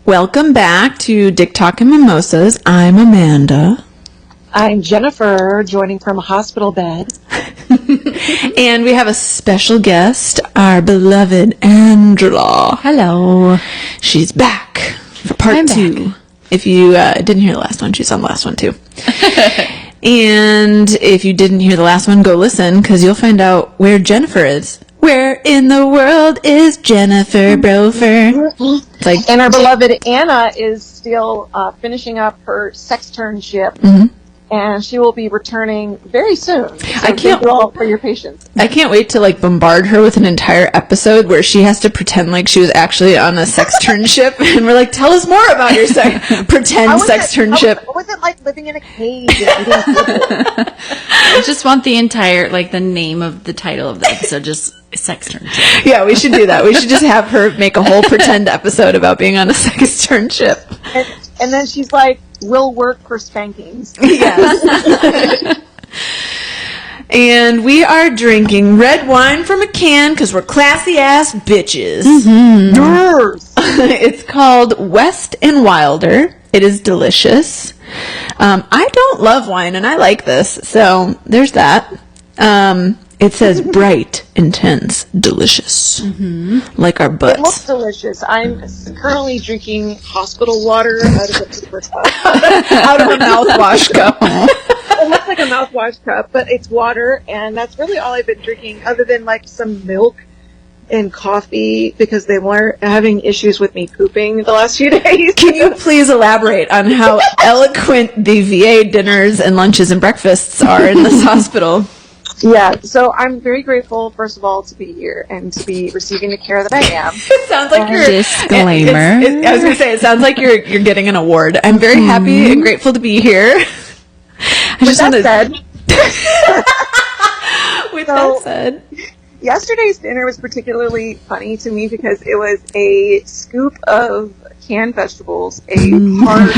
Welcome back to Dick Talk and Mimosas. I'm Amanda. I'm Jennifer, joining from a hospital bed. And we have a special guest, our beloved Angela. Hello. She's back for part 2. If you didn't hear the last one, she's on the last one too. And if you didn't hear the last one, go listen, because you'll find out where Jennifer is. Where in the world is Jennifer Brofer? And our beloved Anna is still finishing up her sexternship, and she will be returning very soon. So I can't thank you all for your patience. I can't wait to bombard her with an entire episode where she has to pretend like she was actually on a sexternship, and we're like, tell us more about your pretend sexternship. What was it like living in a cage? I just want the entire, the name of the title of the episode, just sexternship. Yeah, we should do that. We should just have her make a whole pretend episode about being on a sexternship. And then she's like, we'll work for spankings. Yes. And we are drinking red wine from a can because we're classy ass bitches. It's called West and Wilder. It is delicious. I don't love wine, and I like this, so there's that. It says bright, intense, delicious. Like our butts. It looks delicious. I'm currently drinking hospital water out of a paper cup. Out of a mouthwash cup. It looks like a mouthwash cup, but it's water, and that's really all I've been drinking, other than some milk and coffee, because they were having issues with me pooping the last few days. Can you please elaborate on how eloquent the VA dinners and lunches and breakfasts are in this hospital? Yeah, so I'm very grateful, first of all, to be here and to be receiving the care that I am. It sounds like you're... Disclaimer. I was going to say, it sounds like you're getting an award. I'm very happy and grateful to be here. With that said... Yesterday's dinner was particularly funny to me because it was a scoop of canned vegetables, a hard...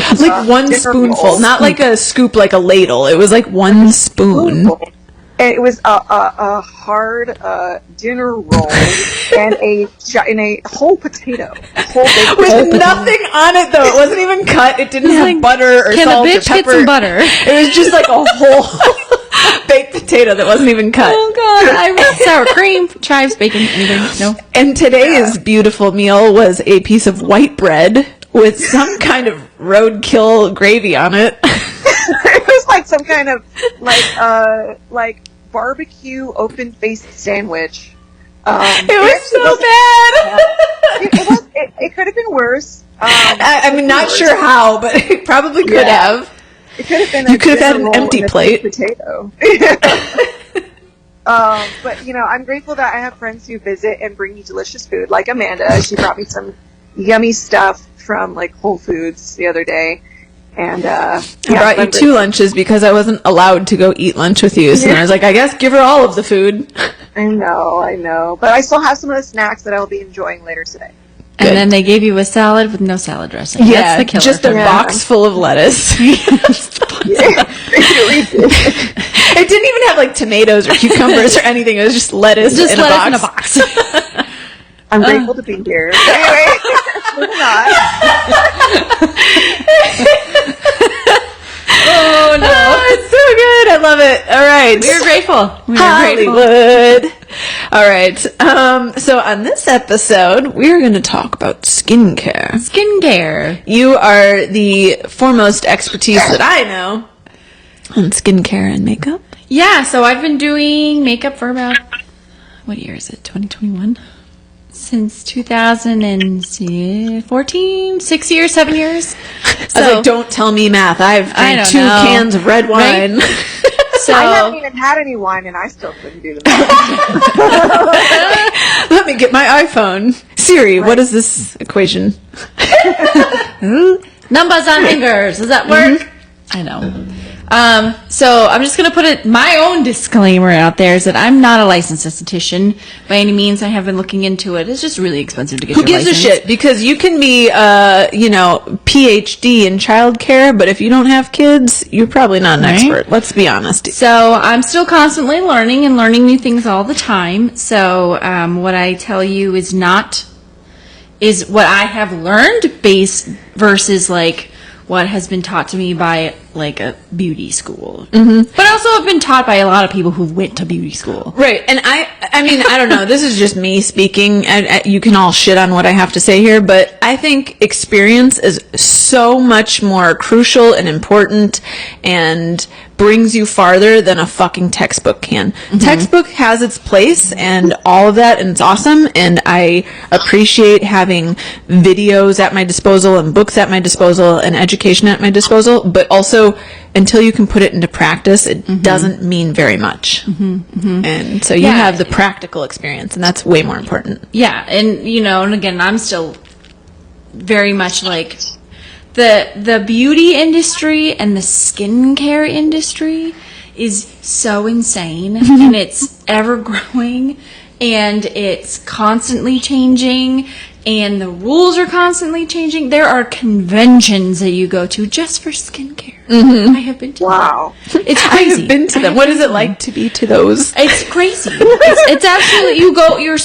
one spoonful, roll. Not like a scoop like a ladle. It was one spoon. And it was a hard dinner roll and a whole potato. With nothing on it, though. It wasn't even cut. It didn't have butter or salt or pepper. Can a bitch get some butter? It was just a whole baked potato that wasn't even cut. Oh, God. I want sour cream, chives, bacon, anything. No. And today's beautiful meal was a piece of white bread with some kind of roadkill gravy on it. It was some kind of barbecue open-faced sandwich. It was so bad. It could have been worse. I'm not sure how, but it probably could have. It could have been. You could have had an empty plate. Potato. But I'm grateful that I have friends who visit and bring me delicious food, like Amanda. She brought me some yummy stuff from Whole Foods the other day. And I brought you 2 lunches because I wasn't allowed to go eat lunch with you. So I was like, I guess give her all of the food. I know. But I still have some of the snacks that I will be enjoying later today. Good. And then they gave you a salad with no salad dressing. Yeah, that's the killer. Just a box full of lettuce. It didn't even have tomatoes or cucumbers or anything. It was just lettuce, in a box. I'm grateful to be here. Anyway, moving on. Oh, no. Oh, it's so good. I love it. All right. We are grateful. Hollywood. All right. So on this episode, we're going to talk about skincare. Skincare. You are the foremost expertise that I know on skincare and makeup. Yeah, so I've been doing makeup for about, what year is it, 2021? Since 2014, 6 years, 7 years. So, I was don't tell me math. I've drank 2 cans of red wine. Right? So I haven't even had any wine, and I still couldn't do the math. Let me get my iPhone. Siri, what is this equation? Numbers on fingers. Does that work? I know. So I'm just going to put my own disclaimer out there is that I'm not a licensed esthetician by any means. I have been looking into it. It's just really expensive to get your license. Who gives a shit? Because you can be, PhD in childcare, but if you don't have kids, you're probably not an expert. Let's be honest. So I'm still constantly learning and learning new things all the time. So what I tell you is not is what I have learned versus like what has been taught to me by like a beauty school. Mm-hmm. But also I've been taught by a lot of people who went to beauty school. Right. And I mean, I don't know. This is just me speaking. You can all shit on what I have to say here, but I think experience is so much more crucial and important and brings you farther than a fucking textbook can. Mm-hmm. Textbook has its place and all of that, and it's awesome, and I appreciate having videos at my disposal and books at my disposal and education at my disposal, but also until you can put it into practice, it doesn't mean very much. Mm-hmm. Mm-hmm. And so you have the practical experience, and that's way more important. Yeah, and and again, I'm still very much like the beauty industry and the skincare industry is so insane, and it's ever growing, and it's constantly changing, and the rules are constantly changing. There are conventions that you go to just for skincare. Mm-hmm. I have been to Wow. them. It's crazy. I have been to them. What is it like to be to those? It's crazy. It's absolutely, you're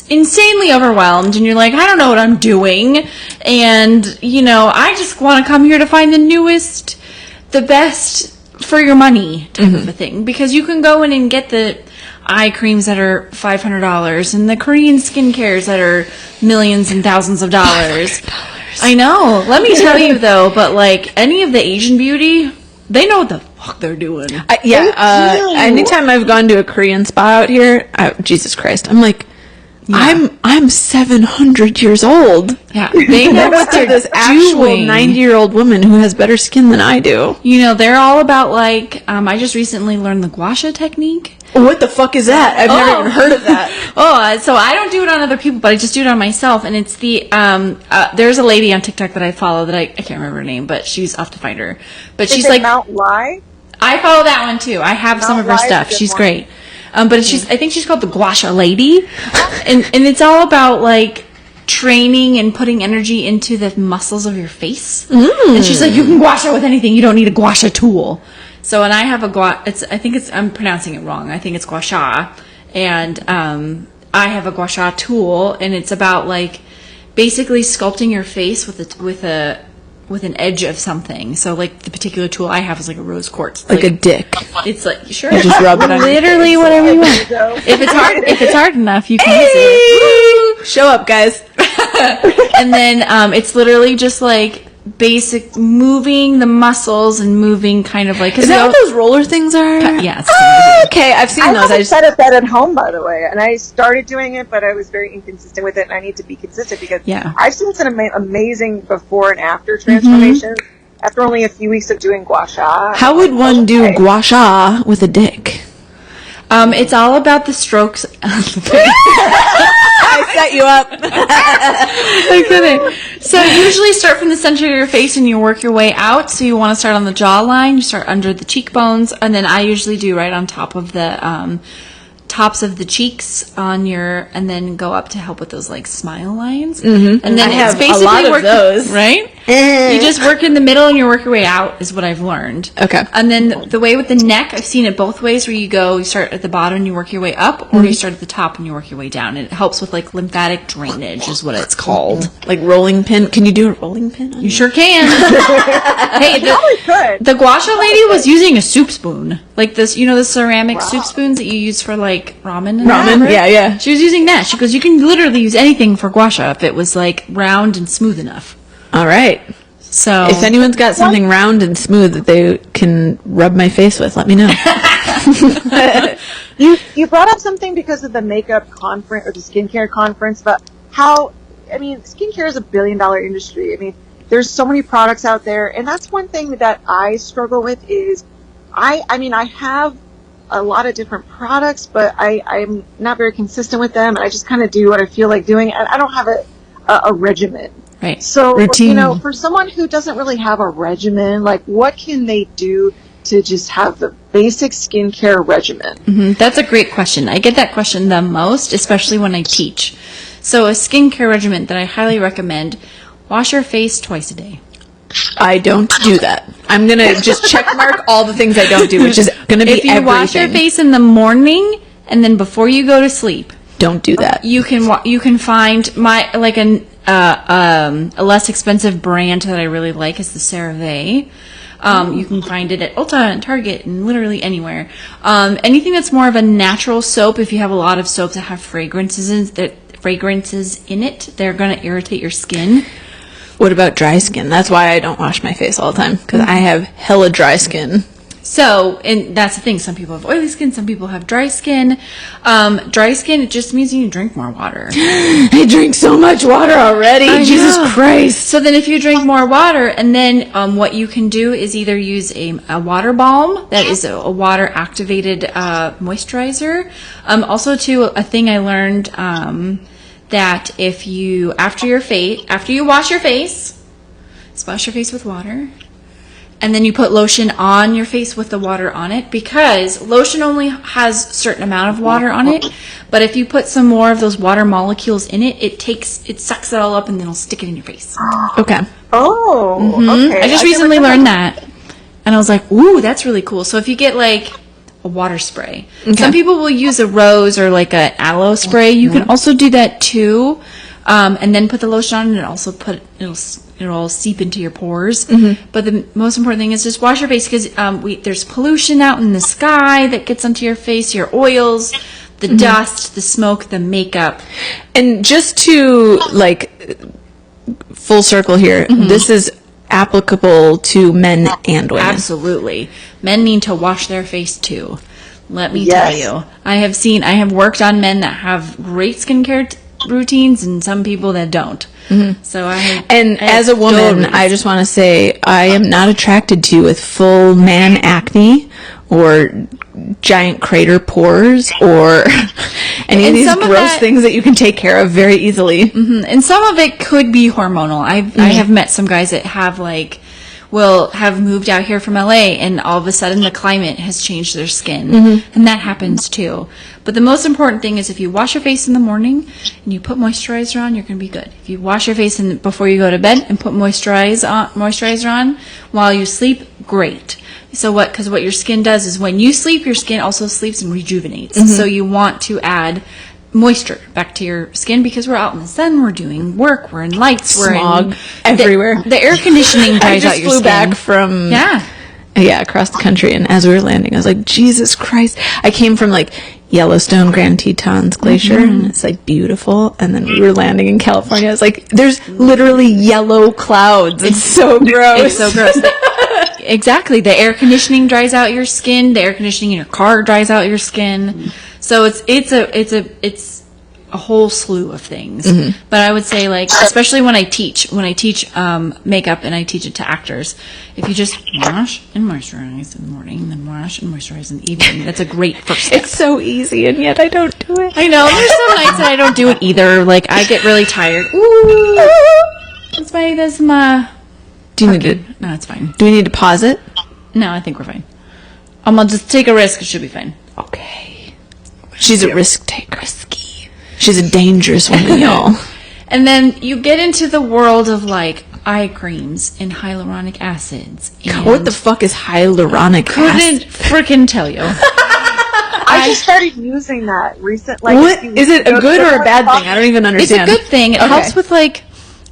insanely overwhelmed, and you're like, I don't know what I'm doing, and I just want to come here to find the best for your money type of a thing, because you can go in and get the eye creams that are $500 and the Korean skincares that are millions and thousands of dollars. I know. Let me tell you though, but like any of the Asian beauty, they know what the fuck they're doing. Anytime I've gone to a Korean spa out here, Jesus Christ, I'm like, I'm 700 years old. Yeah, they know what they're this actual doing. 90-year-old woman who has better skin than I do. They're all about like. I just recently learned the gua sha technique. What the fuck is that? I've never even heard of that. So I don't do it on other people, but I just do it on myself. And it's the there's a lady on TikTok that I follow that I can't remember her name, but she's off to find her. But she's like Mount Lai. I follow that one too. I have some of her stuff. She's great. But I think she's called the Gua Sha Lady, and it's all about like training and putting energy into the muscles of your face. And she's like, you can gua sha with anything. You don't need a gua sha tool. So, and I have I'm pronouncing it wrong. I think it's gua sha, and I have a gua sha tool, and it's about like basically sculpting your face with an edge of something. So like the particular tool I have is like a rose quartz. Like a dick. It's like, sure. Just rub it on literally whatever you want. If it's hard enough, you can use it. Show up, guys. And then it's literally just like basic moving the muscles and moving kind of like. Is that what those roller things are? Yes. Okay, I've seen those. I have a set of that at home, by the way, and I started doing it, but I was very inconsistent with it, and I need to be consistent because I've seen some amazing before and after transformations after only a few weeks of doing gua sha. How would one do gua sha with a dick? It's all about the strokes. I set you up. I'm kidding. So you usually start from the center of your face and you work your way out. So you want to start on the jawline. You start under the cheekbones, and then I usually do right on top of the tops of the cheeks and then go up to help with those like smile lines. Mm-hmm. And then I have a lot of those, right? You just work in the middle and you work your way out is what I've learned. Okay. And then the way with the neck, I've seen it both ways, where you start at the bottom and you work your way up, or you start at the top and you work your way down. And it helps with like lymphatic drainage is what it's called. Like rolling pin. Can you do a rolling pin? You sure can. Hey, the gua sha lady was using a soup spoon. Like this, the ceramic soup spoons that you use for like ramen. Ramen, yeah. She was using that. She goes, you can literally use anything for gua sha if it was like round and smooth enough. All right. So if anyone's got something round and smooth that they can rub my face with, let me know. You brought up something because of the makeup conference or the skincare conference, but skincare is $1 billion industry. There's so many products out there, and that's one thing that I struggle with is I have a lot of different products, but I'm not very consistent with them, and I just kind of do what I feel like doing, and I don't have a regimen. Right. So, routine. For someone who doesn't really have a regimen, like what can they do to just have the basic skincare regimen? Mm-hmm. That's a great question. I get that question the most, especially when I teach. So a skincare regimen that I highly recommend, wash your face twice a day. I don't do that. I'm going to just check mark all the things I don't do, which is going to be everything. If you wash your face in the morning and then before you go to sleep, don't do that. You can find a less expensive brand that I really like is the CeraVe. You can find it at Ulta and Target and literally anywhere. Anything that's more of a natural soap, if you have a lot of soaps that have fragrances in it, they're going to irritate your skin. What about dry skin? That's why I don't wash my face all the time, because I have hella dry skin. So, and that's the thing. Some people have oily skin. Some people have dry skin. Dry skin, it just means you need to drink more water. I drink so much water already. Jesus Christ. So then if you drink more water, and then what you can do is either use a water balm that is a water-activated moisturizer. Also, too, a thing I learned that if you, after you wash your face, splash your face with water. And then you put lotion on your face with the water on it, because lotion only has a certain amount of water on it. But if you put some more of those water molecules in it, it sucks it all up and then it'll stick it in your face. Okay. Oh, okay. I just recently learned that. And I was like, ooh, that's really cool. So if you get like a water spray, some people will use a rose or like an aloe spray. You can also do that too. And then put the lotion on, and it'll seep into your pores. But the most important thing is just wash your face, because there's pollution out in the sky that gets onto your face, your oils, the dust, the smoke, the makeup. And just to full circle here, this is applicable to men and women. Absolutely. Men need to wash their face too. Let me tell you. I have worked on men that have great skincare routines and some people that don't. So as a woman, I just want to say I am not attracted to you with full man acne or giant crater pores or any of these gross things that you can take care of very easily. And some of it could be hormonal. I have met some guys that have will have moved out here from LA, and all of a sudden the climate has changed their skin. And that happens too. But the most important thing is if you wash your face in the morning and you put moisturizer on, you're going to be good. If you wash your face before you go to bed and put moisturizer on while you sleep, great. So because what your skin does is when you sleep, your skin also sleeps and rejuvenates. So you want to add moisture back to your skin, because we're out in the sun, we're doing work, we're in lights, we're smog everywhere. The air conditioning dries out your skin. I just flew back from across the country, and as we were landing, I was like, Jesus Christ! I came from Yellowstone Grand Tetons Glacier, and it's beautiful. And then we were landing in California. I was like, there's literally yellow clouds. It's so gross. It's so gross. Exactly. The air conditioning dries out your skin. The air conditioning in your car dries out your skin. So it's a whole slew of things. But I would say especially when I teach makeup and I teach it to actors, if you just wash and moisturize in the morning, and then wash and moisturize in the evening, that's a great first step. It's so easy, and yet I don't do it. I know. There's some nights that I don't do it either. I get really tired. Ooh. That's my... Do you need to... No, it's fine. Do we need to pause it? No, I think we're fine. I'll just take a risk. It should be fine. Okay. She's a risk taker. Risky. She's a dangerous woman, y'all. And then you get into the world of eye creams and hyaluronic acids. And what the fuck is hyaluronic acid? Couldn't freaking tell you. I just started using that recently. What? Is it a good or a bad thing? I don't even understand. It's a good thing. It helps with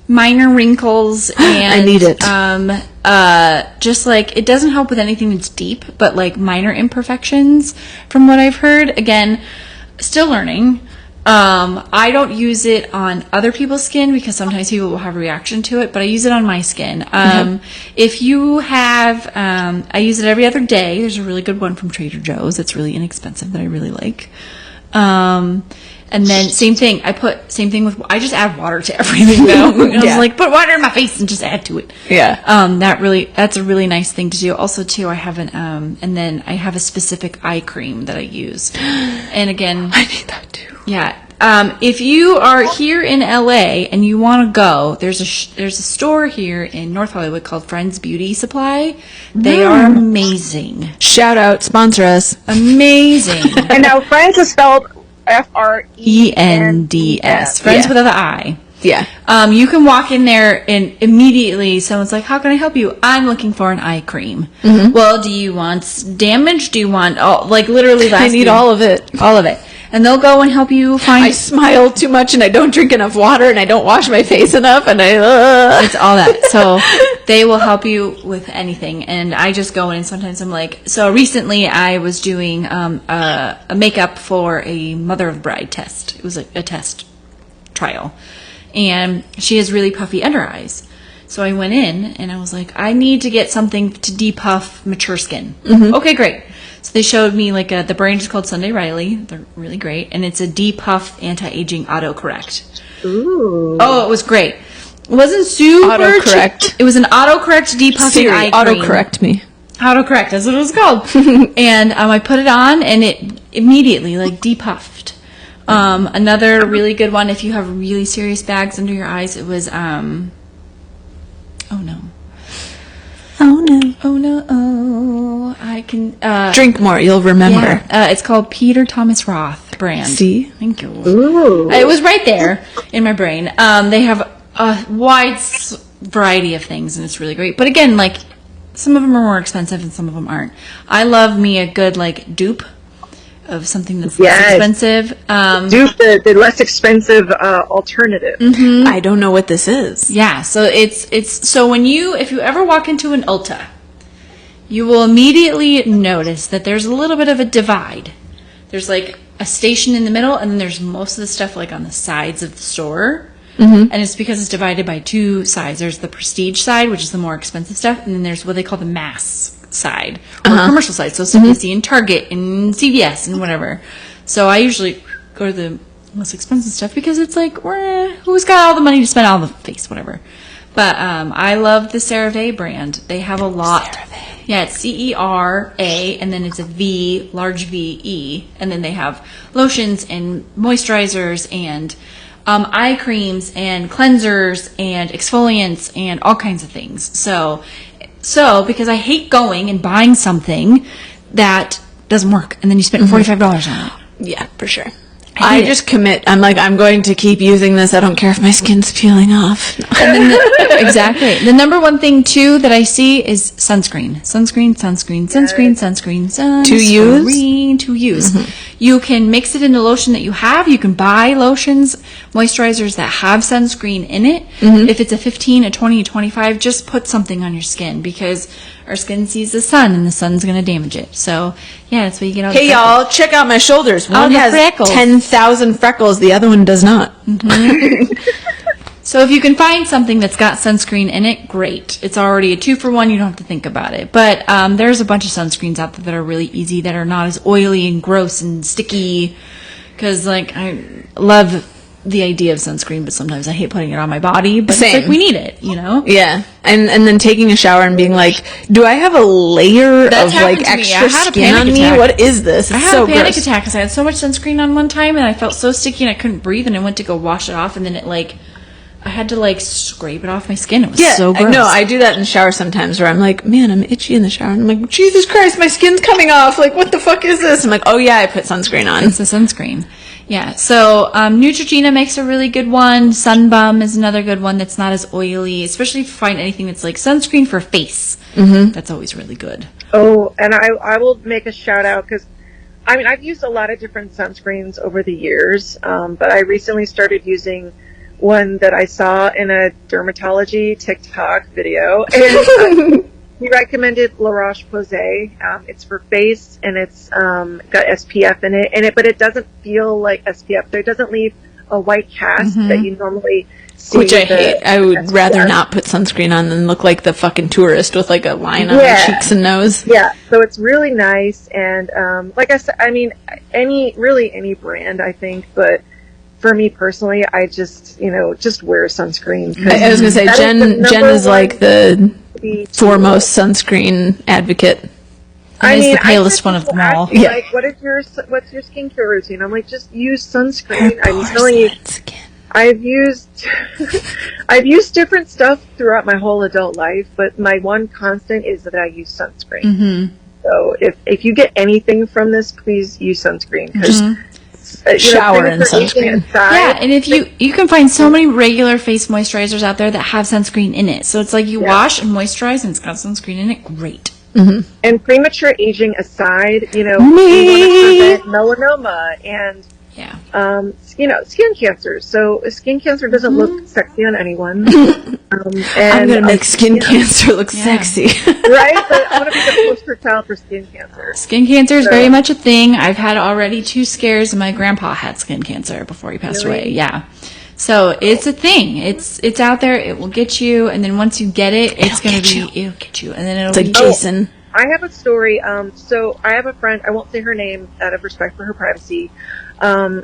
minor wrinkles, and I need it. Just it doesn't help with anything that's deep, but minor imperfections from what I've heard. Again, still learning. I don't use it on other people's skin because sometimes people will have a reaction to it, but I use it on my skin. If you have, I use it every other day. There's a really good one from Trader Joe's. It's really inexpensive that I really like. And then same thing with, I just add water to everything now. I was put water in my face and just add to it. Yeah. That's a really nice thing to do. Also too, I have and then I have a specific eye cream that I use. And again, I need that too. Yeah. If you are here in LA and you want to go, there's a store here in North Hollywood called Friends Beauty Supply. They are amazing. Shout out, sponsor us. Amazing. And now Friends is spelled FRENDS. Friends without the I. Yeah. You can walk in there and immediately someone's like, how can I help you? I'm looking for an eye cream. Well, do you want damage? Do you want, literally I need all of it. All of it. and they'll go and help you find. I smile too much, and I don't drink enough water, and I don't wash my face enough, and It's all that. So they will help you with anything, and I just go in, and sometimes I'm like, so recently I was doing a makeup for a mother of bride test. It was a test trial, and she has really puffy under eyes. So I went in, and I was like, I need to get something to depuff mature skin. Okay, great. So they showed me like the brand is called Sunday Riley. They're really great, and it's a depuff anti-aging autocorrect. Ooh. Oh, it was great. It wasn't super Autocorrect. cheap. It was an autocorrect depuffing Siri, eye cream. autocorrect me. Autocorrect, that's what it was called. And I put it on, and it immediately like depuffed. Another really good one, if you have really serious bags under your eyes, it was oh no. Oh, no. Oh no, oh, I can Drink more, you'll remember. yeah, it's called Peter Thomas Roth brand. See? Thank you. Ooh. It was right there in my brain. They have a wide variety of things, and it's really great. But again, like, some of them are more expensive and some of them aren't. I love me a good, like, dupe of something that's less expensive. Dupe the less expensive alternative. I don't know what this is. Yeah, so it's so if you ever walk into an Ulta, you will immediately notice that there's a little bit of a divide. There's like a station in the middle, and then there's most of the stuff like on the sides of the store. And it's because it's divided by two sides. There's the prestige side, which is the more expensive stuff, and then there's what they call the mass side or commercial side. So stuff you see in Target and CVS and whatever. So I usually go to the most expensive stuff because it's like, who's got all the money to spend on the face, whatever. But I love the CeraVe brand. They have a lot. CeraVe. Yeah, it's CERA, and then it's a V, large V-E, and then they have lotions and moisturizers and eye creams and cleansers and exfoliants and all kinds of things. So because I hate going and buying something that doesn't work, and then you spend $45 on it. Yeah, for sure. I just commit. I'm like, I'm going to keep using this. I don't care if my skin's peeling off. And then exactly. The number one thing, too, that I see is sunscreen. Sunscreen. To use? To use. You can mix it in the lotion that you have. You can buy lotions, moisturizers that have sunscreen in it. If it's a 15, a 20, a 25, just put something on your skin because our skin sees the sun and the sun's going to damage it. So, yeah, that's why you get all the Hey, freckles. y'all, check out my shoulders. One the has freckles. 10,000 freckles. The other one does not. So if you can find something that's got sunscreen in it, great. It's already a 2-for-1. You don't have to think about it. But there's a bunch of sunscreens out there that are really easy, that are not as oily and gross and sticky. Because, like, I love the idea of sunscreen, but sometimes I hate putting it on my body. But Same. it's like, we need it, you know? Yeah. And then taking a shower and being like, do I have a layer That's of, like, happened to me. I extra had a skin on panic me? attack. What is this? It's I had so a panic gross. attack because I had so much sunscreen on one time, and I felt so sticky and I couldn't breathe, and I went to go wash it off, and then it, like, I had to, like, scrape it off my skin. It was so gross. No, I do that in the shower sometimes where I'm like, man, I'm itchy in the shower. And I'm like, Jesus Christ, my skin's coming off. Like, what the fuck is this? I'm like, oh, yeah, I put sunscreen on. It's the sunscreen. Yeah, so Neutrogena makes a really good one. Sunbum is another good one that's not as oily, especially if you find anything that's like sunscreen for face. That's always really good. Oh, and I will make a shout out because, I mean, I've used a lot of different sunscreens over the years, but I recently started using one that I saw in a dermatology TikTok video, and he recommended La Roche-Posay. It's for face, and it's got SPF in it, but it doesn't feel like SPF. So it doesn't leave a white cast that you normally see. Which I with the hate. I would SPF. rather not put sunscreen on than look like the fucking tourist with like a line on my cheeks and nose. Yeah, so it's really nice, and like I said, I mean, any brand, I think, but for me personally, I just wear sunscreen. I was gonna say Jen is like the foremost sunscreen advocate. And is the palest one of them all. Yeah. Like, what's your skincare routine? I'm like, just use sunscreen. I'm telling you, I've used different stuff throughout my whole adult life, but my one constant is that I use sunscreen. So if you get anything from this, please use sunscreen. Shower in sunscreen. Yeah, and if you can find so many regular face moisturizers out there that have sunscreen in it. So it's like you wash and moisturize and it's got sunscreen in it. Great. And premature aging aside, we want to prevent melanoma and Yeah. Skin cancer. So skin cancer doesn't look sexy on anyone. I'm going to make skin cancer look sexy. Right? But I want to be the poster child for skin cancer. Skin cancer is very much a thing. I've had already 2 scares, and my grandpa had skin cancer before he passed away. Yeah. So it's a thing. It's out there. It will get you, and then once you get it, it'll get you, and then it'll be Jason. I have a story. So I have a friend. I won't say her name out of respect for her privacy.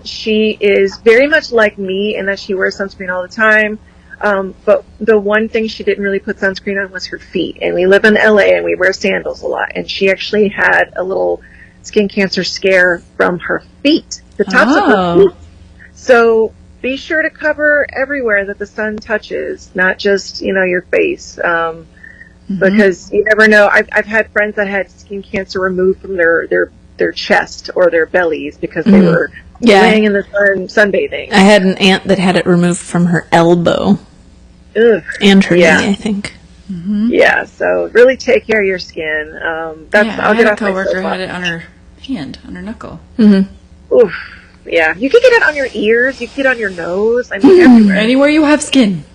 She is very much like me in that she wears sunscreen all the time. But the one thing she didn't really put sunscreen on was her feet. And we live in LA and we wear sandals a lot. And she actually had a little skin cancer scare from her feet, the tops of her feet. So be sure to cover everywhere that the sun touches, not just, your face. Because you never know. I've had friends that had skin cancer removed from their chest or their bellies because they were laying in the sun sunbathing. I had an aunt that had it removed from her elbow. Ugh. And her knee, I think. Yeah, so really take care of your skin. I had a coworker who had it on her hand, on her knuckle. Oof. Yeah, you can get it on your ears. You can get it on your nose. I mean, everywhere. Anywhere you have skin.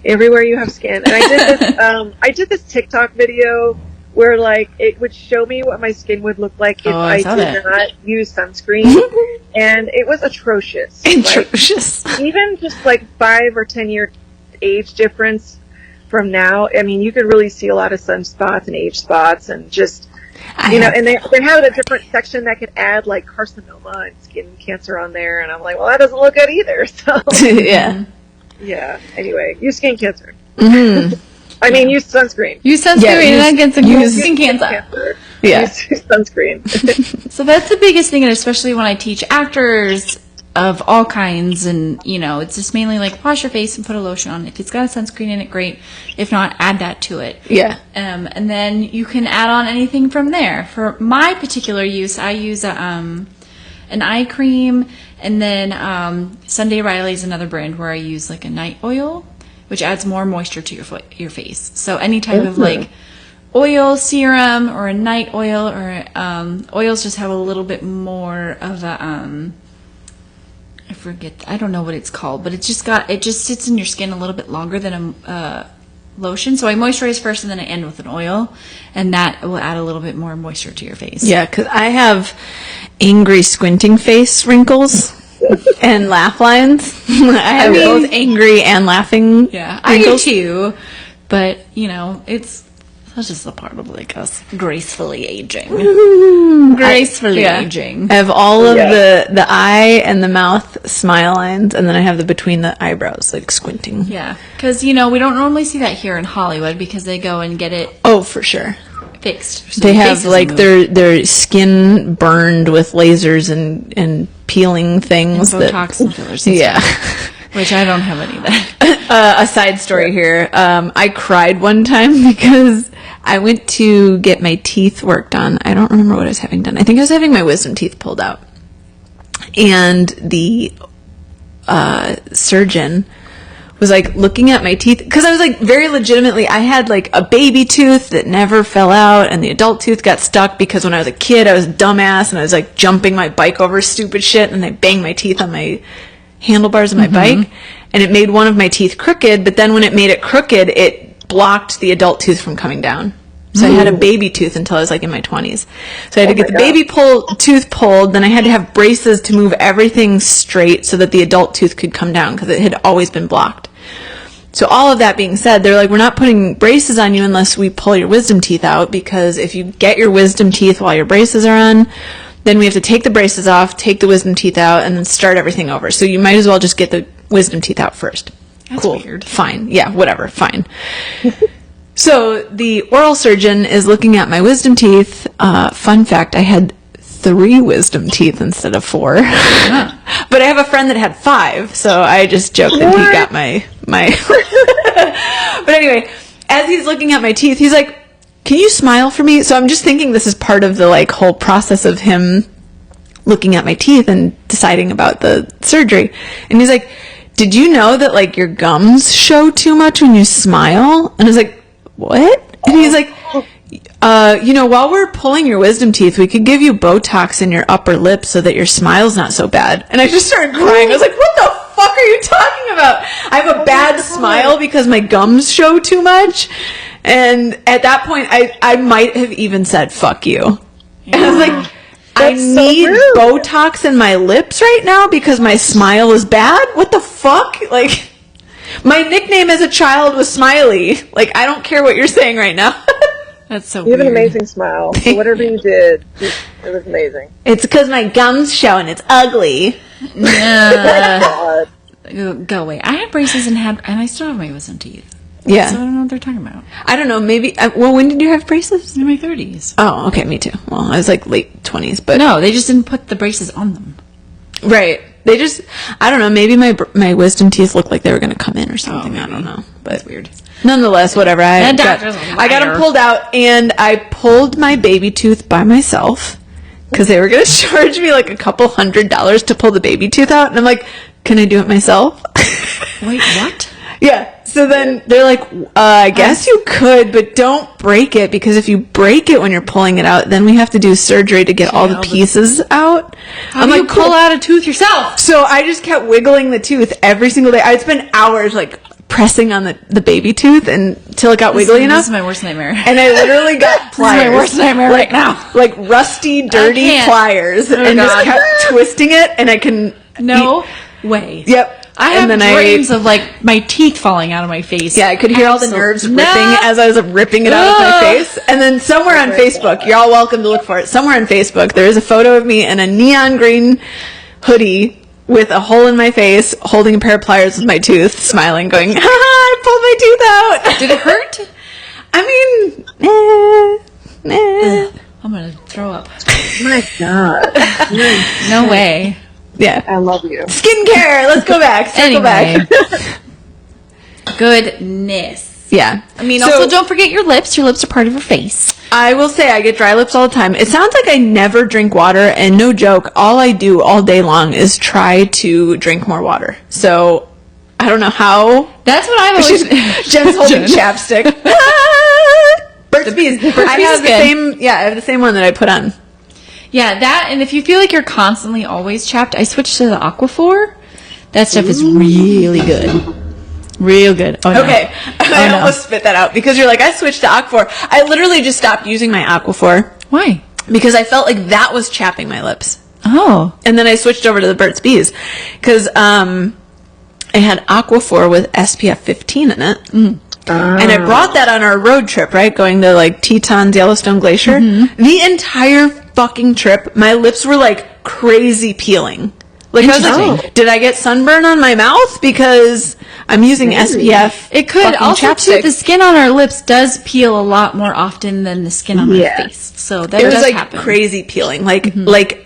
Everywhere you have skin. And I did this TikTok video where it would show me what my skin would look like if I did not use sunscreen. And it was atrocious. Atrocious. Even just 5 or 10 year age difference from now. I mean, you could really see a lot of sunspots and age spots and just, and they have a different section that could add carcinoma and skin cancer on there. And I'm like, well, that doesn't look good either. So yeah. Yeah. Anyway, use skin cancer. I mean, use sunscreen. Use sunscreen and against skin cancer. Yeah. Use sunscreen. So that's the biggest thing, and especially when I teach actors of all kinds, and it's just mainly wash your face and put a lotion on. If it's got a sunscreen in it, great. If not, add that to it. Yeah. And then you can add on anything from there. For my particular use, I use an eye cream, and then Sunday Riley is another brand where I use a night oil, which adds more moisture to your face. So any type of oil serum or a night oil or oils just have a little bit more of a I don't know what it's called, but it just sits in your skin a little bit longer than a lotion. So I moisturize first and then I end with an oil, and that will add a little bit more moisture to your face. Yeah, because I have angry squinting face wrinkles and laugh lines. I have both angry and laughing wrinkles. I do too, but that's just a part of us gracefully aging. Aging. I have all of the eye and the mouth smile lines, and then I have the between the eyebrows, squinting. Yeah, because we don't normally see that here in Hollywood because they go and get it. Oh, for sure. Fixed. So they have their skin burned with lasers and peeling things. And Botox and fillers. And stuff, which I don't have any of that. A side story here. I cried one time because I went to get my teeth worked on. I don't remember what I was having done. I think I was having my wisdom teeth pulled out. And the surgeon was looking at my teeth, because I was very legitimately, I had a baby tooth that never fell out, and the adult tooth got stuck because when I was a kid I was a dumbass and I was jumping my bike over stupid shit, and I banged my teeth on my handlebars of my bike, and it made one of my teeth crooked, but then when it made it crooked, it blocked the adult tooth from coming down. So I had a baby tooth until I was in my 20s. So I had to get the baby tooth pulled, then I had to have braces to move everything straight so that the adult tooth could come down because it had always been blocked. So all of that being said, they're we're not putting braces on you unless we pull your wisdom teeth out, because if you get your wisdom teeth while your braces are on, then we have to take the braces off, take the wisdom teeth out, and then start everything over. So you might as well just get the wisdom teeth out first. That's weird. Fine. Yeah, whatever. Fine. So the oral surgeon is looking at my wisdom teeth. Fun fact, I had 3 wisdom teeth instead of 4. Yeah. But I have a friend that had 5, so I just joked that he got my But anyway, as he's looking at my teeth, he's like, "Can you smile for me?" So I'm just thinking this is part of the whole process of him looking at my teeth and deciding about the surgery. And he's like, "Did you know that your gums show too much when you smile?" And I was like, "What?" And he's like, while we're pulling your wisdom teeth, we could give you Botox in your upper lip so that your smile's not so bad. And I just started crying. I was like, what the fuck are you talking about? I have a bad smile because my gums show too much. And at that point, I might have even said, fuck you. Yeah. And I was like, I need Botox in my lips right now because my smile is bad? What the fuck? Like, my nickname as a child was Smiley. Like, I don't care what you're saying right now. That's so weird. You have an amazing smile. So whatever you did, it was amazing. It's because my gums show and it's ugly. Go away. I had braces and I still have my wisdom teeth. Yeah. So I don't know what they're talking about. I don't know. Maybe. When did you have braces? In my 30s. Oh, okay. Me too. Well, I was like late 20s, but no, they just didn't put the braces on them. Right. They just. I don't know. Maybe my wisdom teeth looked like they were going to come in or something. I don't know. But that's weird. Nonetheless, whatever. I got them pulled out, and I pulled my baby tooth by myself because they were going to charge me like a couple $100 to pull the baby tooth out, and I'm like, can I do it myself? Wait, what? Yeah. So then they're like, I guess you could, but don't break it, because if you break it when you're pulling it out, then we have to do surgery to get all the pieces out. How do you pull out a tooth yourself? So I just kept wiggling the tooth every single day. I'd spend hours like pressing on the baby tooth until it got wiggly enough. This is my worst nightmare. And I literally got pliers. This is my worst nightmare right now. Like rusty, dirty pliers. And just kept twisting it, and I can... No way. Yep. I have dreams of like my teeth falling out of my face. Yeah, I could hear all the nerves ripping as I was ripping it out of my face. And then somewhere on Facebook, you're all welcome to look for it. Somewhere on Facebook, there is a photo of me in a neon green hoodie with a hole in my face, holding a pair of pliers with my tooth, smiling, going, "Ha ha! I pulled my tooth out." Did it hurt? I mean, I'm gonna throw up. My God. No way. Yeah. I love you. Skincare. Let's go back. Circle back. Goodness. Yeah. I mean, also don't forget your lips. Your lips are part of your face. I will say I get dry lips all the time. It sounds like I never drink water, and no joke, all I do all day long is try to drink more water. So I don't know how. That's what I'm always... Jen's holding chapstick. Burt's Bees. I have the same. Yeah, I have the same one that I put on. Yeah, that, and if you feel like you're constantly always chapped, I switched to the Aquaphor. That stuff is really good. Real good. Oh, no. Okay. I almost spit that out because you're like, I switched to Aquaphor. I literally just stopped using my Aquaphor. Why? Because I felt like that was chapping my lips. Oh. And then I switched over to the Burt's Bees because I had Aquaphor with SPF 15 in it. Mm. And I brought that on our road trip, right? Going to like Tetons, Yellowstone Glacier. Mm-hmm. The entire fucking trip, my lips were like crazy peeling. Like I was like, did I get sunburn on my mouth because I'm using SPF? It could also too. The skin on our lips does peel a lot more often than the skin on our face. So that does happen. It was like crazy peeling, like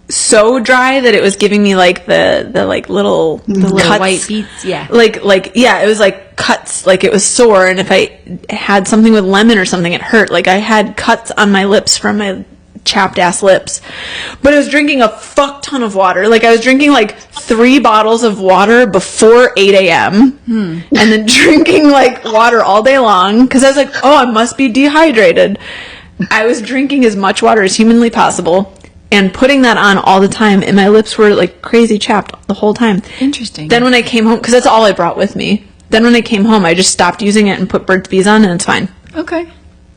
so dry that it was giving me like the like little cuts. White beads. Yeah, it was like cuts, like it was sore, and if I had something with lemon or something, it hurt. Like I had cuts on my lips from my chapped ass lips. But I was drinking a fuck ton of water. Like I was drinking like 3 bottles of water before 8 a.m. And then drinking like water all day long because I was like, oh, I must be dehydrated. I was drinking as much water as humanly possible and putting that on all the time, and my lips were like crazy chapped the whole time. Interesting. Then when I came home, because that's all I brought with me, then when I came home I just stopped using it and put Burt's Bees on, and it's fine. Okay.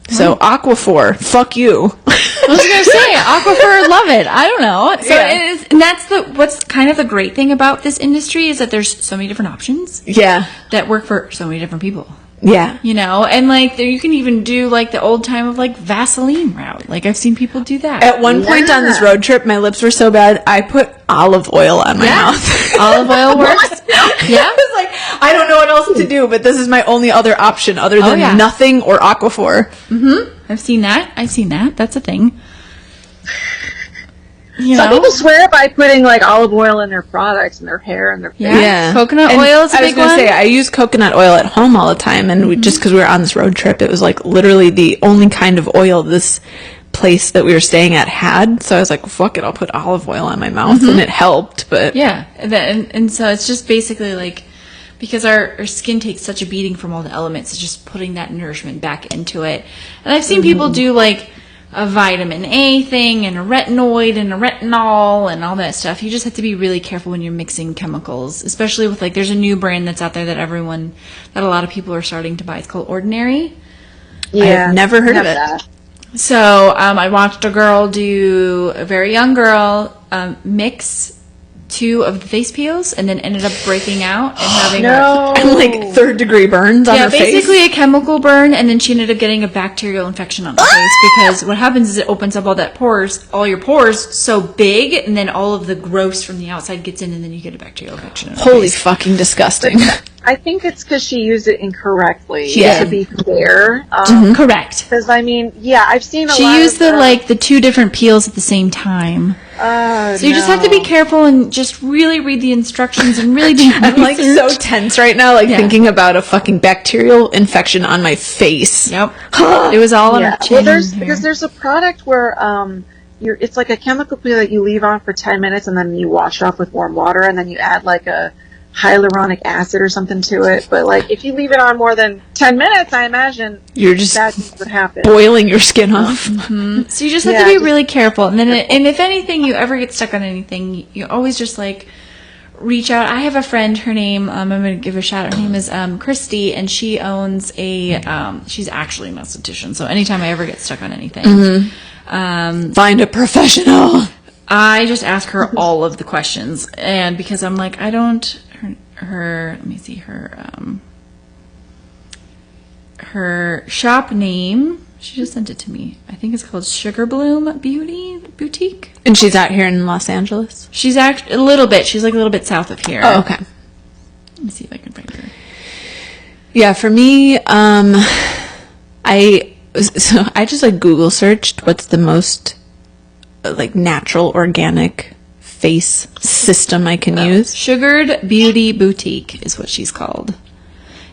So Aquaphor, fuck you. I was gonna say Aquaphor, love it. I don't know. So it is, and that's what's kind of the great thing about this industry is that there's so many different options. Yeah. That work for so many different people. Yeah. You know, and like you can even do like the old time of like Vaseline route. Like I've seen people do that. At one point on this road trip, my lips were so bad, I put olive oil on my mouth. Olive oil works. Yeah. I was like, I don't know what else to do, but this is my only other option other than nothing or Aquaphor. Mm-hmm. I've seen that. That's a thing. Some people swear by putting like olive oil in their products, in their hair, and their face. Yeah. Coconut oil is a big one. I was going to say, I use coconut oil at home all the time, and just because we were on this road trip, it was like literally the only kind of oil this place that we were staying at had. So I was like, fuck it, I'll put olive oil on my mouth, and it helped. But yeah, and so it's just basically like because our skin takes such a beating from all the elements. It's just putting that nourishment back into it. And I've seen people do like a vitamin A thing and a retinoid and a retinol and all that stuff. You just have to be really careful when you're mixing chemicals, especially with like, there's a new brand that's out there that a lot of people are starting to buy. It's called Ordinary. Yeah, I've never heard of it. that. So I watched a very young girl, mix 2 of the face peels and then ended up breaking out and having And like third-degree burns on her face. basically a chemical burn, and then she ended up getting a bacterial infection on her face because what happens is it opens up all your pores so big, and then all of the gross from the outside gets in, and then you get a bacterial infection on your Holy face. fucking disgusting. I think it's because she used it incorrectly. Yeah. To be fair, Correct. because I mean, yeah, I've seen a lot. She used of, the 2 different peels at the same time. So you just have to be careful and just really read the instructions and really do I'm like so tense right now, like Yeah. thinking about a fucking bacterial infection on my face. Yep. It was all on her chin. Well, here. because there's a product where it's like a chemical peel that you leave on for 10 minutes and then you wash it off with warm water and then you add like a hyaluronic acid or something to it. But like if you leave it on more than 10 minutes, I imagine You're just that would happen. boiling your skin off. So you just have Yeah, to be just really careful. And then, and if anything, you ever get stuck on anything, you always just like reach out. I have a friend, her name, I'm going to give her a shout out. Her name is Christy, and she owns she's actually an esthetician. So anytime I ever get stuck on anything, Find a professional. I just ask her all of the questions. And because I'm like, let me see her shop name. She just sent it to me. I think it's called Sugar Bloom Beauty Boutique. And she's out here in Los Angeles. She's a little bit. She's like a little bit south of here. Oh, okay. Let me see if I can find her. Yeah, for me, I just like Google searched what's the most like natural organic face system I can use. Sugared Beauty Boutique is what she's called.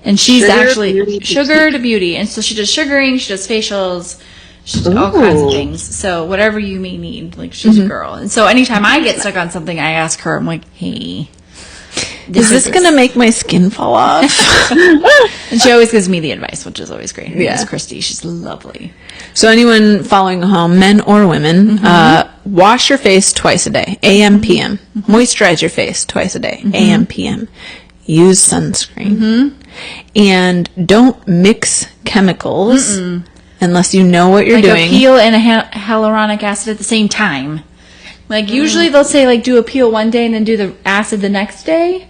And she's Sugared actually Beauty Sugared Beauty. And so she does sugaring, she does facials, she does all kinds of things. So whatever you may need, like she's your girl. And so anytime I get stuck on something, I ask her, I'm like, hey, Is this going to make my skin fall off? And she always gives me the advice, which is always great. Her name is Yeah. Christy. She's lovely. So anyone following home, men or women, wash your face twice a day, AM, PM. Moisturize your face twice a day, AM, PM. Use sunscreen. And don't mix chemicals unless you know what you're Like doing. a peel and a hyaluronic acid at the same time. Like usually they'll say like do a peel one day and then do the acid the next day.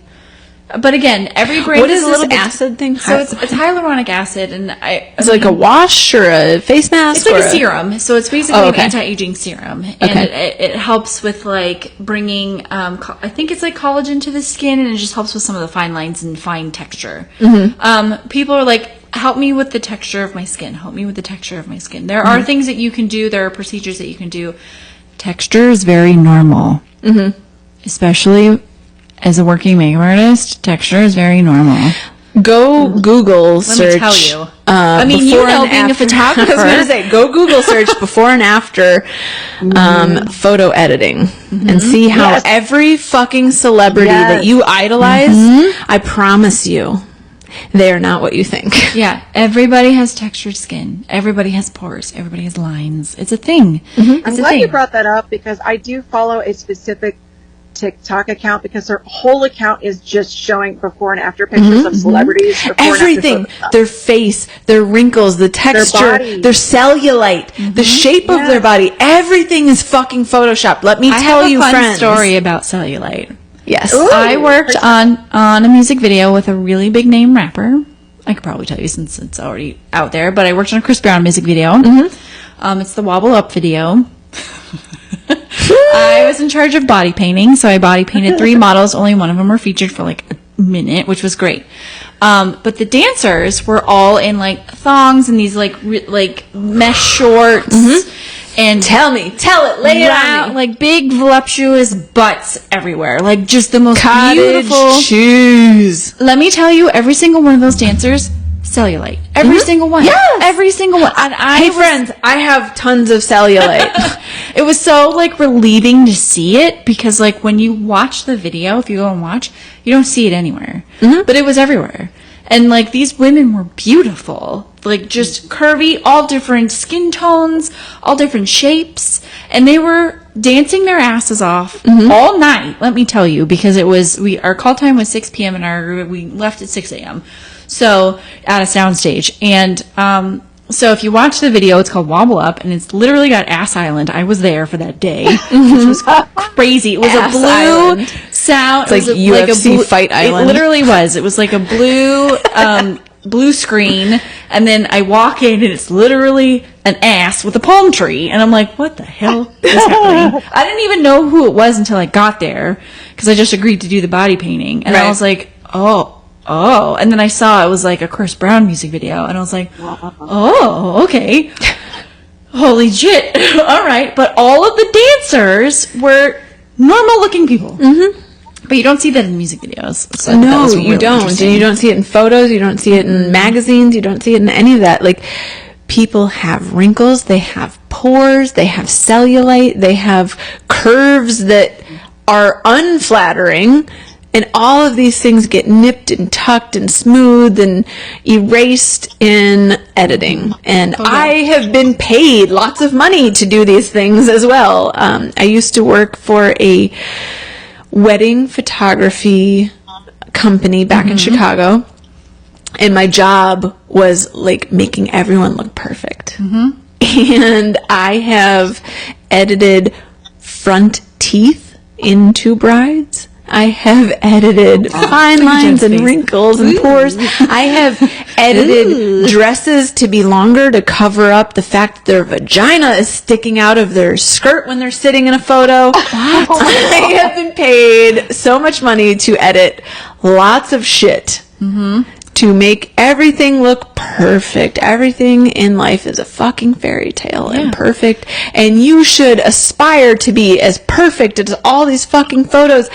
But again, every brand What is is a little this bit acid thing? So it's hyaluronic acid, and It's like a wash or a face mask? it's like or a serum. So it's basically Oh, okay. an anti-aging serum, and Okay. it helps with like bringing I think it's like collagen to the skin, and it just helps with some of the fine lines and fine texture. People are like, help me with the texture of my skin. Help me with the texture of my skin. There are things that you can do. There are procedures that you can do. Texture is very normal, especially as a working makeup artist. Texture is very normal. Go Google Let search. me tell you. I mean, you before know, and being a after- photographer. I was going to say, go Google search before and after photo editing and see how Yes. every fucking celebrity that you idolize, I promise you, they are not what you think. Yeah, everybody has textured skin. Everybody has pores. Everybody has lines. It's a thing. I'm It's a glad thing. you brought that up because I do follow a specific TikTok account because their whole account is just showing before and after pictures of celebrities. Before and after Everything, photos. their face, their wrinkles, the texture, body. their cellulite, the shape of their body, everything is fucking photoshopped. Let me I tell have a you, fun friends. story about cellulite. Yes. Ooh. I worked on a music video with a really big name rapper. I could probably tell you since it's already out there, but I worked on a Chris Brown music video. It's the Wobble Up video. I was in charge of body painting, so I body painted 3 models. Only one of them were featured for like a minute, which was great. But the dancers were all in like thongs and these like mesh shorts. And Tell it, lay it on me. like big voluptuous butts everywhere, like just the most Cottage beautiful cheese. Let me tell you, every single one of those dancers cellulite. Every single one. Yes! Every single one. And Hey, friends, I have tons of cellulite. It was so, like, relieving to see it because, like, when you watch the video, if you go and watch, you don't see it anywhere. But it was everywhere. And, like, these women were beautiful. Like, just curvy, all different skin tones, all different shapes. And they were dancing their asses off all night, let me tell you, because it was, our call time was 6 p.m. and we left at 6 a.m. So, at a soundstage. And, so if you watch the video, it's called Wobble Up, and it's literally got Ass Island. I was there for that day, which was crazy. It was Ass a blue Island. sound. It's like UFC Fight Island. It literally was. It was like a blue, blue screen, and then I walk in, and it's literally an ass with a palm tree, and I'm like, what the hell is happening? I didn't even know who it was until I got there, because I just agreed to do the body painting, and I was like, oh, and then I saw it was like a Chris Brown music video, and I was like, oh, okay. Holy shit. All right. But all of the dancers were normal looking people. But you don't see that in music videos. So No, you don't. And you don't see it in photos. You don't see it in magazines. You don't see it in any of that. Like, people have wrinkles. They have pores. They have cellulite. They have curves that are unflattering. And all of these things get nipped and tucked and smoothed and erased in editing. And I have been paid lots of money to do these things as well. I used to work for a wedding photography company back in Chicago. And my job was like making everyone look perfect. And I have edited front teeth into brides. I have edited fine lines and wrinkles and pores. I have edited dresses to be longer to cover up the fact that their vagina is sticking out of their skirt when they're sitting in a photo. I have been paid so much money to edit lots of shit. To make everything look perfect. Everything in life is a fucking fairy tale and perfect. And you should aspire to be as perfect as all these fucking photos.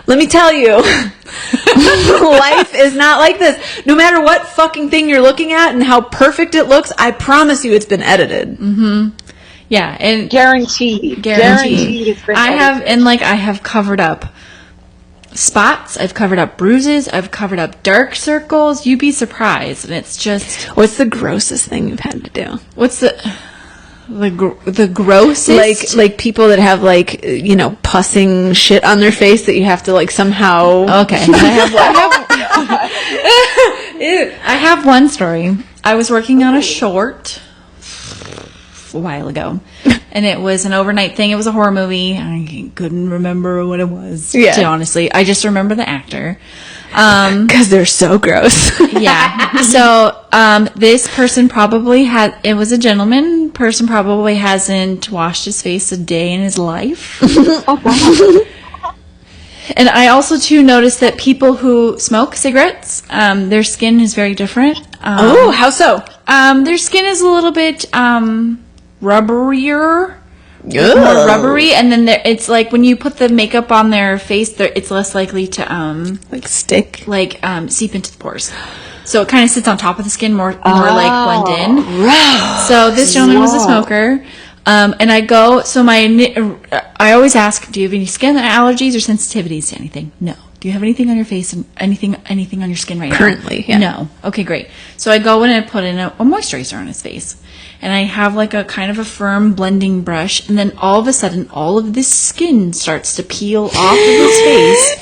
Let me tell you, life is not like this. No matter what fucking thing you're looking at and how perfect it looks, I promise you it's been edited. Yeah, and Guaranteed. It's been I have covered up spots, I've covered up bruises, I've covered up dark circles. You'd be surprised, and it's just, What's the grossest thing you've had to do? what's the grossest? Like people that have like, you know, pussing shit on their face that you have to like somehow. Okay. I have one story. I was working on a short a while ago, and it was an overnight thing. It was a horror movie. I couldn't remember what it was. Yeah. Honestly, I just remember the actor. Because they're so gross. Yeah. So, this person probably it was a gentleman. Person probably hasn't washed his face a day in his life. And I also, too, noticed that people who smoke cigarettes, their skin is very different. How so? Their skin is a little bit, rubberier. Ugh. More rubbery, and then it's like when you put the makeup on their face, it's less likely to Like stick? seep into the pores. So it kind of sits on top of the skin more like blend in. Right. So this gentleman was a smoker, and I always ask, do you have any skin allergies or sensitivities to anything? No. Do you have anything on your face and anything on your skin right now? Currently, yeah. No. Okay, great. So I go in and put in a moisturizer on his face. And I have like a kind of a firm blending brush, and then all of a sudden, all of this skin starts to peel off of his face.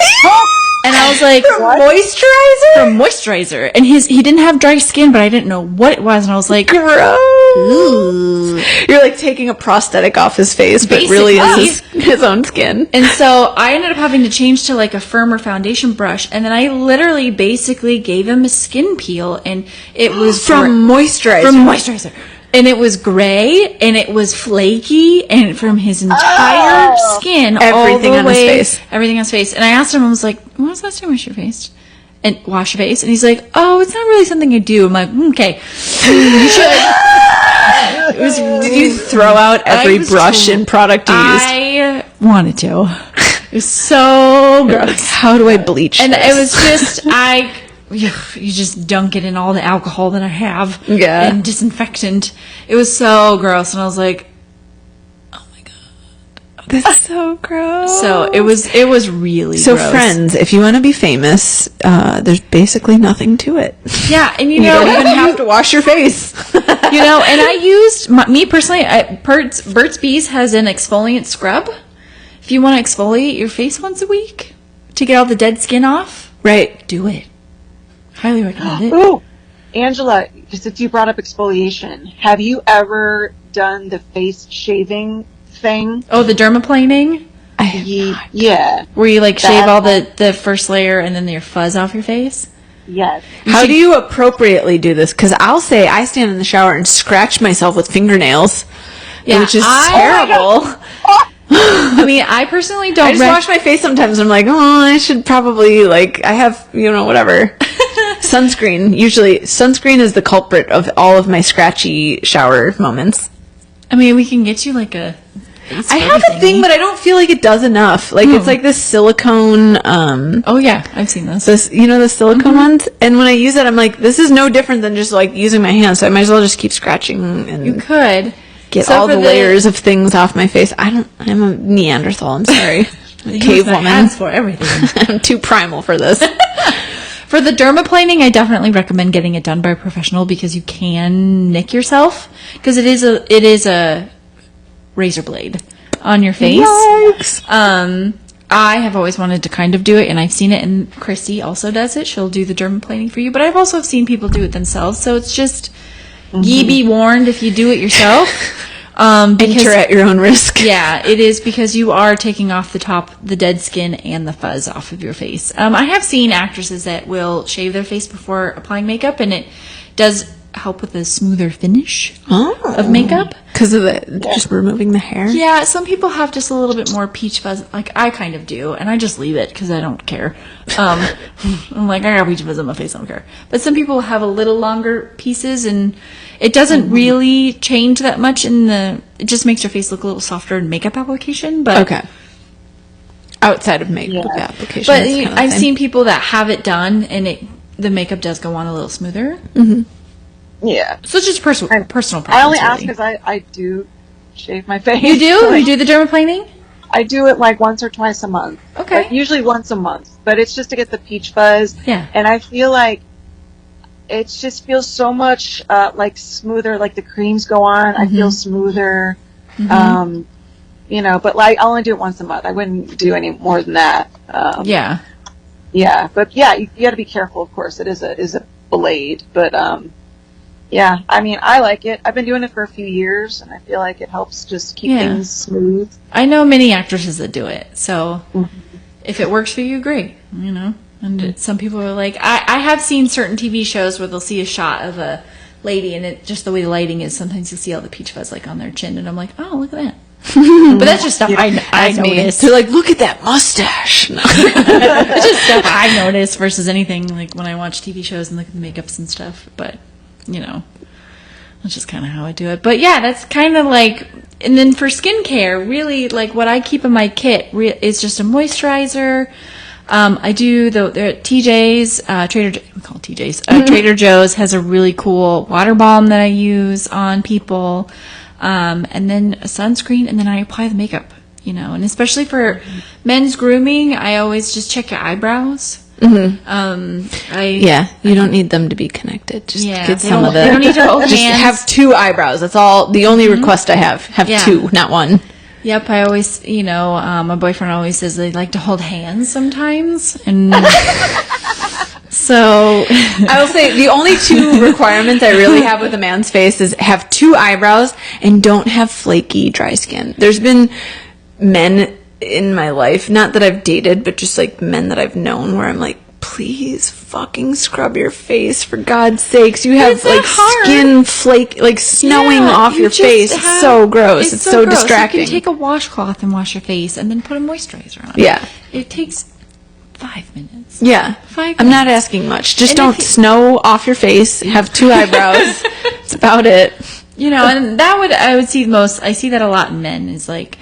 And I was like, Moisturizer? From moisturizer. And he didn't have dry skin, but I didn't know what it was. And I was like, Gross. ooh. You're like taking a prosthetic off his face, but really is his own skin. And so I ended up having to change to like a firmer foundation brush. And then I literally basically gave him a skin peel, and it was From moisturizer. From moisturizer. And it was gray, and it was flaky, and from his entire skin, Everything all the on his way, face. everything on his face. And I asked him, I was like, "When was the last time you washed your face?" And wash your face, and he's like, "Oh, it's not really something I do." I'm like, "Okay, you should." Did you throw out every brush and product you used? I wanted to. It was so gross. How do I bleach And this? it was just, you just dunk it in all the alcohol that I have. Yeah. And disinfectant. It was so gross. And I was like, oh my God. That's so gross. So it was really So gross. friends, if you want to be famous, there's basically nothing to it. Yeah. And You don't even have to wash your face. and I used, me personally, Burt's Bees has an exfoliant scrub. If you want to exfoliate your face once a week to get all the dead skin off, Right. do it. Highly recommend it. Ooh, Angela, since you brought up exfoliation, have you ever done the face shaving thing? Oh, the dermaplaning? I have not. Yeah. Where you like shave That- all the first layer and then your fuzz off your face? Yes. How do you appropriately do this? Because I'll say I stand in the shower and scratch myself with fingernails, Yeah, which is I- terrible. I mean, I personally don't I just wash my face sometimes. I'm like, oh, I should probably, I have, whatever. Sunscreen. Usually, sunscreen is the culprit of all of my scratchy shower moments. I mean, we can get you like a face I have a scrubby thing, thingy. but I don't feel like it does enough. It's like this silicone, Oh, yeah. I've seen this. the silicone ones. And when I use it, I'm like, this is no different than just, using my hands. So I might as well just keep scratching and You could. get So all for the layers of things off my face. I'm a Neanderthal. I'm sorry. I'm a Use cave my woman. hands for everything. I'm too primal for this. For the dermaplaning, I definitely recommend getting it done by a professional because you can nick yourself because it is a razor blade on your face. Yikes. I have always wanted to kind of do it, and I've seen it, and Christy also does it. She'll do the dermaplaning for you, but I've also seen people do it themselves. So it's just ye be warned if you do it yourself. Because Enter at your own risk. yeah, it is because you are taking off the dead skin and the fuzz off of your face. I have seen actresses that will shave their face before applying makeup, and it does help with a smoother finish of makeup. Because of just removing the hair? Yeah, some people have just a little bit more peach fuzz, like I kind of do, and I just leave it because I don't care. I'm like, I got peach fuzz on my face, I don't care. But some people have a little longer pieces, and it doesn't really change that much it just makes your face look a little softer in makeup application. But Okay. Outside of makeup application. But that's kind of the I've same. seen people that have it done, and the makeup does go on a little smoother. Yeah. So it's just personal preference. I only ask really. because I do shave my face. You do? Like, You do the dermaplaning? I do it once or twice a month. Okay. Like, usually once a month. But it's just to get the peach fuzz. Yeah. And I feel like it just feels so much smoother. Like the creams go on, I feel smoother. But I'll only do it once a month. I wouldn't do any more than that. Yeah. Yeah, but you got to be careful. Of course, it is a blade, but yeah. I mean, I like it. I've been doing it for a few years, and I feel like it helps just keep things smooth. I know many actresses that do it, so if it works for you, great. And some people are like, I have seen certain TV shows where they'll see a shot of a lady, and just the way the lighting is, sometimes you see all the peach fuzz on their chin, and I'm like, oh, look at that. But that's just stuff I That's me. notice. They're like, look at that mustache. No. It's just stuff I notice versus anything like when I watch TV shows and look at the makeups and stuff. But that's just kind of how I do it. But yeah, that's kind of like. And then for skincare, really what I keep in my kit is just a moisturizer. I do the TJ's we call it TJ's. Trader Joe's has a really cool water balm that I use on people. And then a sunscreen, and then I apply the makeup, and especially for men's grooming, I always just check your eyebrows. You don't need them to be connected. Just get some of it. They don't need to hold Just hands. have 2 eyebrows. That's all. The only request I have. Have 2, not 1. Yep, I always, my boyfriend always says they like to hold hands sometimes, and so I will say the only 2 requirements I really have with a man's face is have 2 eyebrows and don't have flaky, dry skin. There's been men in my life, not that I've dated, but just men that I've known where I'm like, please fucking scrub your face for God's sakes. You have skin flake, snowing off your face. It's so gross. It's so gross. distracting. You can take a washcloth and wash your face and then put a moisturizer on. Yeah. It takes 5 minutes. Yeah. 5 minutes. I'm not asking much. Just And don't if you- snow off your face. Have 2 eyebrows. That's about it. And that I would see most. I see that a lot in men is that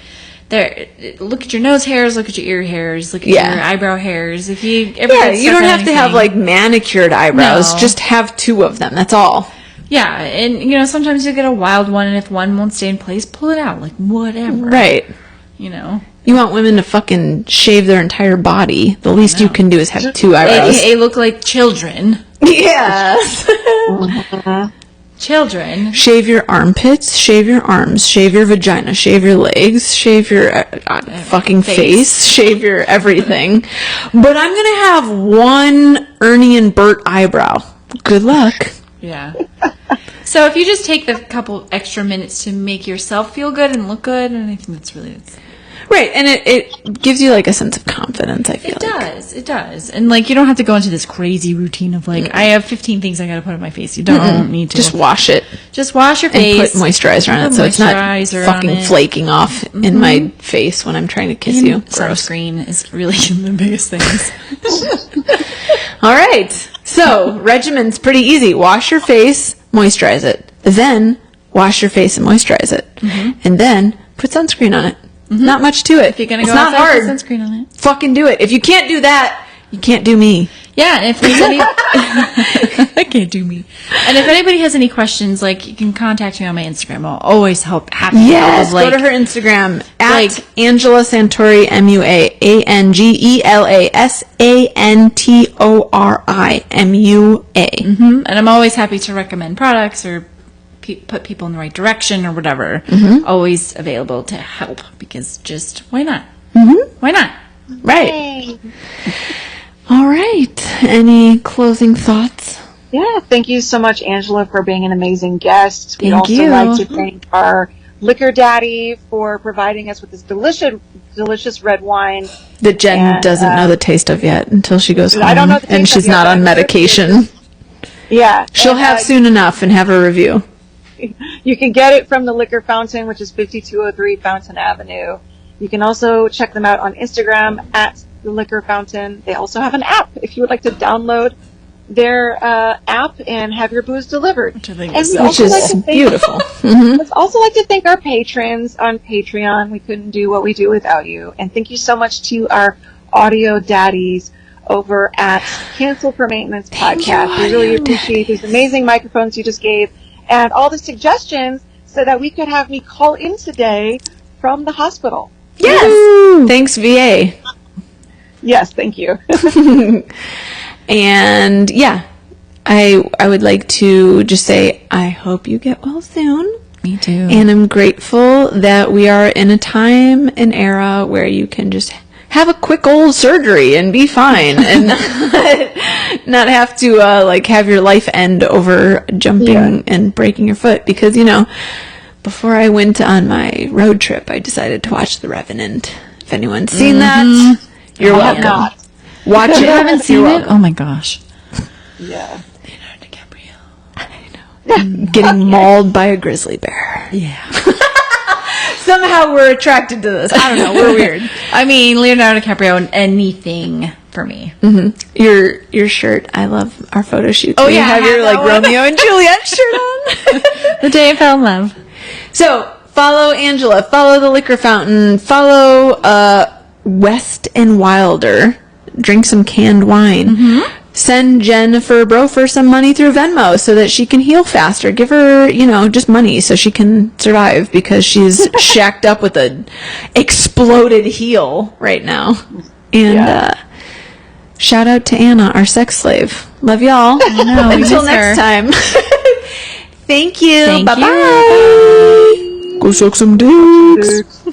there. Look at your nose hairs. Look at your ear hairs. Look at Yeah. your eyebrow hairs. If you ever Yeah, get you stuck don't on have to have anything- like manicured eyebrows. No. Just have 2 of them. That's all. Yeah, and you know sometimes you get a wild one, and if one won't stay in place, pull it out. Like whatever. Right. You know. You want women to fucking shave their entire body. The least you can do is have 2 eyebrows. They look like children. Yes. Children. Shave your armpits, shave your arms, shave your vagina, shave your legs, shave your fucking face, shave your everything. But I'm going to have 1 Ernie and Bert eyebrow. Good luck. Yeah. So if you just take the couple extra minutes to make yourself feel good and look good, and I think that's really... Right, and it gives you like a sense of confidence, I feel It does. And like you don't have to go into this crazy routine of like, I have 15 things I gotta put on my face. You don't need to. Just wash it. Just wash your And face. put moisturizer on it so it's not moisturizer on fucking it. flaking off in my face when I'm trying to kiss you. Gross. Sunscreen is really the biggest things. All right. So, regimen's pretty easy. Wash your face, moisturize it. Then, wash your face and moisturize it. And then, put sunscreen on it. Not much to it. If you're gonna it's go not outside, hard. put sunscreen on it. Fucking do it. If you can't do that, you can't do me. Yeah, and if there's any... I can't do me. And if anybody has any questions, like, you can contact me on my Instagram. I'll always happy to help. Yes, Like, go to her Instagram at like- Angela Santori, MUAANGELASANTORI, And I'm always happy to recommend products or put people in the right direction or whatever. Always available to help because just why not? Why not? Right. Yay. All right. Any closing thoughts? Yeah, thank you so much, Angela, for being an amazing guest. We'd Thank also you. like to thank our liquor daddy for providing us with this delicious red wine. That Jen And, doesn't know the taste of yet until she goes home. I don't know the taste and of she's yet, not but on I'm medication. Yeah. She'll and, have soon enough and have a review. You can get it from the Liquor Fountain, which is 5203 Fountain Avenue. You can also check them out on Instagram at the Liquor Fountain. They also have an app if you would like to download their app and have your booze delivered. Which I think And is we so Which also is like to thank- beautiful. Let's also like to thank our patrons on Patreon. We couldn't do what we do without you. And thank you so much to our audio daddies over at Cancel for Maintenance podcast. We really appreciate these amazing microphones you just gave and all the suggestions so that we could have me call in today from the hospital. Yes. Thanks, VA. Yes, thank you. And yeah, I would like to just say I hope you get well soon. Me too. And I'm grateful that we are in a time and era where you can just have a quick old surgery and be fine and not have to like have your life end over jumping and breaking your foot because, you know, before I went on my road trip, I decided to watch The Revenant. If anyone's seen that, you're I have welcome. not. Watch it. You haven't seen You're it? welcome. Oh my gosh. Yeah. Leonardo DiCaprio. Getting mauled by a grizzly bear. Yeah. Somehow we're attracted to this. I don't know. We're weird. I mean, Leonardo DiCaprio and anything for me. Your shirt. I love our photo shoot. Oh, You yeah, I have have your that like one. Romeo and Juliet shirt on. The day I fell in love. So follow Angela. Follow the Liquor Fountain. Follow West and Wilder. Drink some canned wine. Send Jennifer Brofer some money through Venmo so that she can heal faster. Give her, you know, just money so she can survive because she's shacked up with a exploded heel right now. And shout out to Anna, our sex slave. Love y'all. Until miss next her. time. Thank you. Thank Bye-bye. you. Go suck some dicks.